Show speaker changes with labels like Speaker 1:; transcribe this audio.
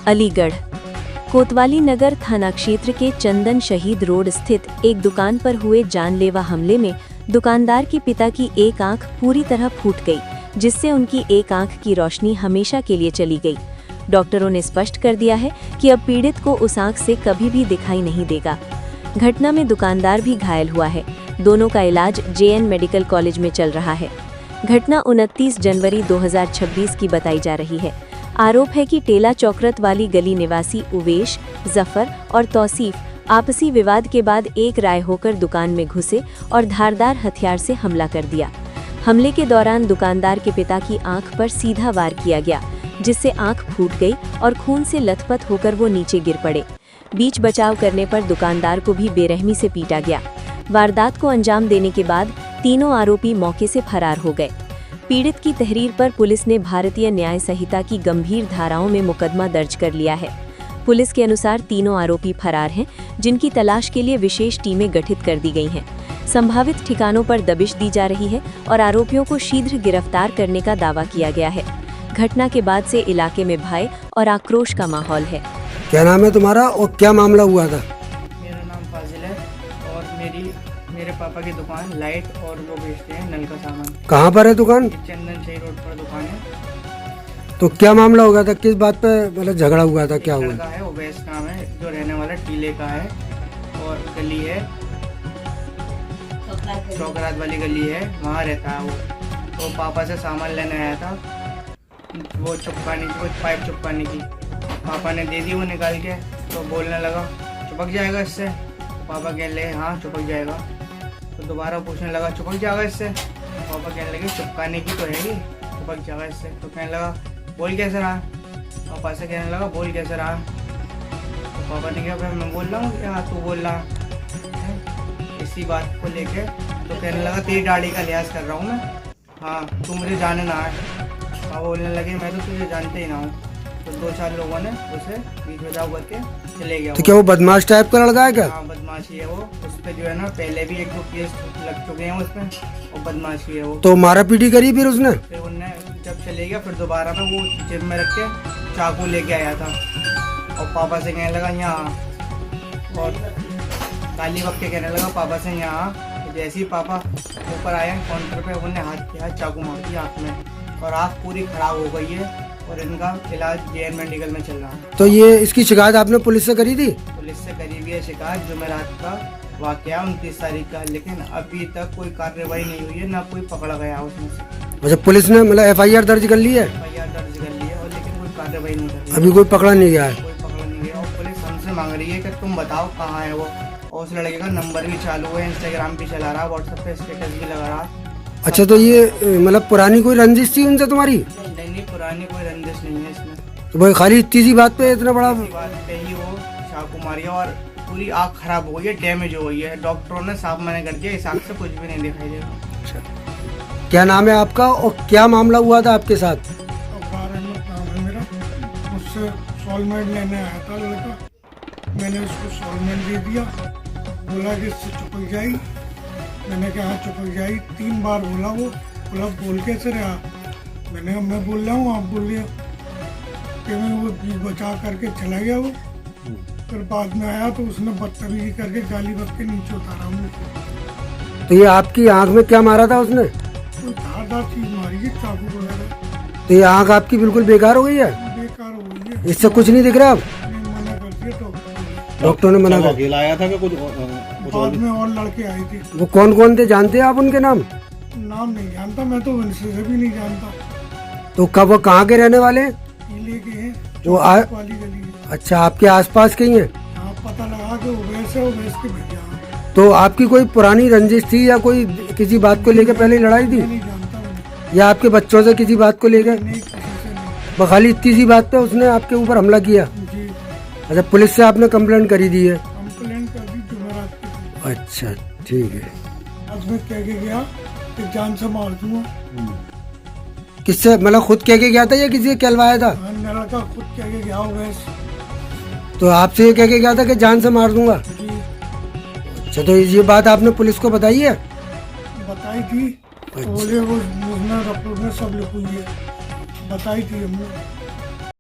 Speaker 1: अलीगढ़ कोतवाली नगर थाना क्षेत्र के चंदन शहीद रोड स्थित एक दुकान पर हुए जानलेवा हमले में दुकानदार के पिता की एक आंख पूरी तरह फूट गई, जिससे उनकी एक आंख की रोशनी हमेशा के लिए चली गई। डॉक्टरों ने स्पष्ट कर दिया है कि अब पीड़ित को उस आंख से कभी भी दिखाई नहीं देगा। घटना में दुकानदार भी घायल हुआ है। दोनों का इलाज JN मेडिकल कॉलेज में चल रहा है। घटना 29 जनवरी 2026 की बताई जा रही है। आरोप है कि टेला चौकरत वाली गली निवासी उवेश, जफर और तौसीफ आपसी विवाद के बाद एक राय होकर दुकान में घुसे और धारदार हथियार से हमला कर दिया। हमले के दौरान दुकानदार के पिता की आंख पर सीधा वार किया गया, जिससे आंख फूट गई और खून से लथपथ होकर वो नीचे गिर पड़े। बीच बचाव करने पर दुकानदार को भी बेरहमी से पीटा गया। वारदात को अंजाम देने के बाद तीनों आरोपी मौके से फरार हो गए। पीड़ित की तहरीर पर पुलिस ने भारतीय न्याय संहिता की गंभीर धाराओं में मुकदमा दर्ज कर लिया है। पुलिस के अनुसार तीनों आरोपी फरार हैं, जिनकी तलाश के लिए विशेष टीमें गठित कर दी गई हैं। संभावित ठिकानों पर दबिश दी जा रही है और आरोपियों को शीघ्र गिरफ्तार करने का दावा किया गया है। घटना के बाद से इलाके में भय और आक्रोश का माहौल है।
Speaker 2: क्या नाम है तुम्हारा और क्या मामला हुआ था?
Speaker 3: मेरा नाम फाजिल है और मेरे पापा की दुकान लाइट और वो बेचते हैं नल का सामान।
Speaker 2: कहाँ पर है दुकान?
Speaker 3: चंदन शहीद रोड पर दुकान है।
Speaker 2: तो क्या मामला हो गया था? किस बात पे मतलब झगड़ा हुआ था? क्या हुआ?
Speaker 3: लड़का है उवैस नाम है, जो रहने वाला टीले का है और गली है चौकरात वाली गली है, वहाँ रहता है वो। तो पापा से सामान लेने आया था, वो चुपकाने की, वो पाइप चुपकाने की। पापा ने दे दी वो निकाल के, तो बोलने लगा चिपक जाएगा इससे। पापा कहने लगे हाँ चिपक जाएगा। तो दोबारा पूछने लगा चिपक जाएगा इससे। पापा कहने लगे चिपकाने की तो है ही, चिपक जाएगा इससे। तो कहने लगा बोल कैसे रहा? पापा से कहने लगा बोल कैसे रहा? तो पापा ने कहा फिर मैं बोल रहा हूँ क्या तू बोल रहा है? इसी बात को लेके तो कहने लगा तेरी दाढ़ी का लिहाज कर रहा हूँ मैं, हाँ तू मुझे जाने ना है। पापा बोलने लगे मैं तो तुझे जानते ही ना हूँ। तो 2-4 लोगों ने उसे बीच बचाव करके चले गया।
Speaker 2: तो क्या वो बदमाश टाइप का लड़का है क्या?
Speaker 3: हाँ बदमाशी है वो। उस पर जो है ना पहले भी 1-2 केस लग चुके हैं उसमें, और बदमाशी है वो।
Speaker 2: तो मारा पीटी करी फिर उसने?
Speaker 3: फिर उनने जब चले गया फिर दोबारा में वो जेब में रख के चाकू लेके आया था और पापा से कहने लगा यहाँ, और गाली बक के कहने लगा पापा से यहाँ। जैसे ही पापा ऊपर आए काउंटर पे, उन्होंने हाथ के हाथ चाकू मार दिया आँख में और आँख पूरी खराब हो गई है और इनका इलाज JN मेडिकल में चल रहा है।
Speaker 2: तो ये इसकी शिकायत आपने पुलिस से करी थी?
Speaker 3: पुलिस से करी हुई है शिकायत, जुमेरात का वाकया 29 तारीख का, लेकिन अभी तक कोई कार्रवाई नहीं हुई है, ना कोई पकड़ा गया उसमें से।
Speaker 2: अच्छा, पुलिस ने मतलब FIR दर्ज कर ली है?
Speaker 3: FIR दर्ज कर ली है और लेकिन कोई कार्रवाई नहीं कर रही है।
Speaker 2: अभी कोई पकड़ा नहीं गया है?
Speaker 3: कोई पकड़ा नहीं गया। और पुलिस हमसे मांग रही है कि तुम बताओ कहाँ है वो। और उस लड़के का नंबर भी चालू है, इंस्टाग्राम भी चला रहा है, व्हाट्सएप पे स्टेटस भी लगा रहा।
Speaker 2: अच्छा, तो ये मतलब पुरानी कोई रंजिश थी उनसे तुम्हारी?
Speaker 3: नहीं, पुरानी कोई रंजिश नहीं है इसमें।
Speaker 2: तो भाई खाली इतनी सी बात पे इतना बड़ा?
Speaker 3: इसी बात पे ही वो चाकू मारी और पूरी आँख खराब हो गई है, डैमेज हो गई है। डॉक्टरों ने साफ मना कर दिया, इस आँख से कुछ भी नहीं दिखाई देगा।
Speaker 2: क्या नाम है आपका और क्या मामला हुआ था आपके साथ?
Speaker 4: अवतार अहमद नाम है मेरा। मुझसे सॉल्वमेंट लेने आया था लड़का। मैंने उसको सॉल्वमेंट दे दिया, बोला कि इससे चिपक जाएगी। मैंने कहा हाँ चिपक जाएगी। 3 बार बोला वो, बोला बोल कैसे रहा? मैंने कहा मैं बोल रहा हूँ आप बोल रहे हो। कि मैं वो बीच बचा करके चला गया वो। फिर बाद में आया तो उसने बदतमीजी करके गाली बक के नीचे उतारा मुझे।
Speaker 2: तो ये आपकी आंख में क्या मारा था उसने?
Speaker 4: कोई धारदार चीज मारी है, चाकू वगैरह।
Speaker 2: तो ये आंख आपकी बिल्कुल बेकार हो गई है?
Speaker 4: बेकार हो गई है,
Speaker 2: इससे कुछ नहीं दिख रहा अब?
Speaker 4: मना कर दिया तो
Speaker 2: डॉक्टर ने मना कर?
Speaker 5: अकेला आया था कि कुछ
Speaker 4: बाद में और लड़के आए थे।
Speaker 2: वो कौन कौन थे, जानते हैं आप उनके नाम?
Speaker 4: नाम नहीं जानता मैं तो, उनसे भी नहीं जानता।
Speaker 2: तो कब वो कहाँ के रहने वाले हैं?
Speaker 4: टीले के हैं,
Speaker 2: वो
Speaker 4: वाली गली है।
Speaker 2: अच्छा, आपके आसपास कहीं है?
Speaker 4: हाँ पता लगा कि उवैस है, उवैस के भैया।
Speaker 2: तो आपकी कोई पुरानी रंजिश थी या कोई किसी बात को लेकर पहले लड़ाई थी?
Speaker 4: मैं नहीं जानता उन्हें।
Speaker 2: या आपके बच्चों से किसी बात को लेकर?
Speaker 4: नहीं, किसी से नहीं।
Speaker 2: खाली इतनी सी बात पे उसने आपके ऊपर हमला किया?
Speaker 4: जी
Speaker 2: अच्छा, पुलिस से आपने कंप्लेंट करी दी है?
Speaker 4: कंप्लेंट कर दी जुमेरात की।
Speaker 2: अच्छा ठीक है।
Speaker 4: आज मैं कह के गया कि जान से मार दूंगा।
Speaker 2: किससे, मतलब खुद कह के गया था या किसी से कहलवाया था?
Speaker 4: हाँ, लड़का खुद कह के गया उवैस।
Speaker 2: तो आपसे ये कह के गया था कि जान से मार दूंगा?
Speaker 4: जी
Speaker 2: अच्छा, तो ये बात आपने पुलिस को बताई है?
Speaker 4: बताई थी। तो बोले वो मुझमें रिपोर्ट में सब लिखी हुई है, बताई थी हमने।